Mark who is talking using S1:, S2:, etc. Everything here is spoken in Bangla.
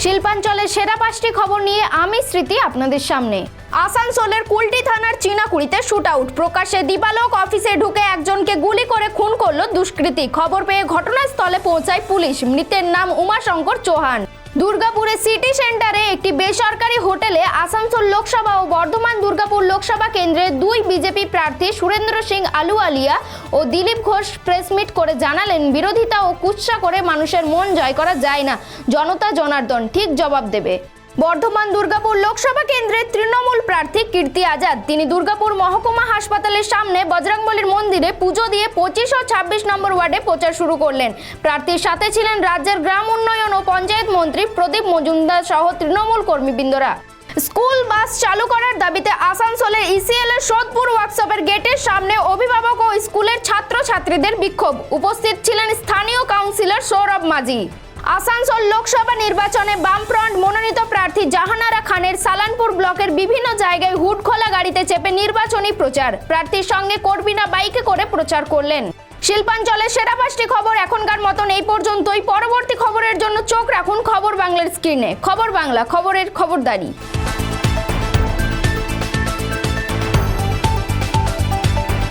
S1: শিল্পাঞ্চলের সেরা 5টি খবর নিয়ে আমি স্মৃতি আপনাদের সামনে। আসানসোলের কুলটি থানার চিনাকুড়িতে শুট আউট, প্রকাশ্যে দিবালোক অফিসে ঢুকে একজনকে গুলি করে খুন করল দুষ্কৃতী। খবর পেয়ে ঘটনাস্থলে পৌঁছায় পুলিশ। মৃতের নাম উমাশঙ্কর চৌহান। দুর্গাপুরে সিটি সেন্টারে একটি বেসরকারি হোটেলে আসানসোল লোকসভা ও বর্ধমান দুর্গাপুর লোকসভা কেন্দ্রের 2 বিজেপি প্রার্থী সুরেন্দ্র সিং আলুওয়ালিয়া ও দিলীপ ঘোষ প্রেসমিট করে জানালেন, বিরোধিতা ও কুৎসা করে মানুষের মন জয় করা যায় না, জনতা জনার্দন ঠিক জবাব দেবে। বর্ধমান দুর্গাপুর লোকসভা কেন্দ্রের তৃণমূল প্রার্থী কীর্তি আজাদ, তিনি দুর্গাপুর মহকুমা হাসপাতালের সামনে বজরংবলীর মন্দিরে পুজো দিয়ে 25 ও 26 নম্বর ওয়ার্ডে প্রচার শুরু করলেন। প্রার্থীর সাথে ছিলেন রাজ্যের গ্রাম উন্নয়ন ও পঞ্চায়েত মন্ত্রী প্রদীপ মজুমদার সহ তৃণমূল কর্মীবৃন্দরা। স্কুল বাস চালু করার দাবিতে আসানসোলের ইসিএল এর সোদপুর ওয়ার্কশপের গেটের সামনে অভিভাবক ও স্কুলের ছাত্রছাত্রীদের বিক্ষোভ। উপস্থিত ছিলেন স্থানীয় কাউন্সিলর সৌরভ মাঝি। আসানসোল লোকসভা নির্বাচনে বামফ্রন্ট মনোনীত প্রার্থী জাহানারা খানের সালানপুর ব্লকের বিভিন্ন জায়গায় হুড খোলা গাড়িতে চেপে নির্বাচনী প্রচার। প্রার্থীর সঙ্গে কর্মীরা বাইকে করে প্রচার করলেন। শিল্পাঞ্চলের সেরা 5টি খবর এখনকার মতন এই পর্যন্তই। পরবর্তী খবরের জন্য চোখ রাখুন খবর বাংলার স্ক্রিনে। খবর বাংলা, খবরের খবরদারি।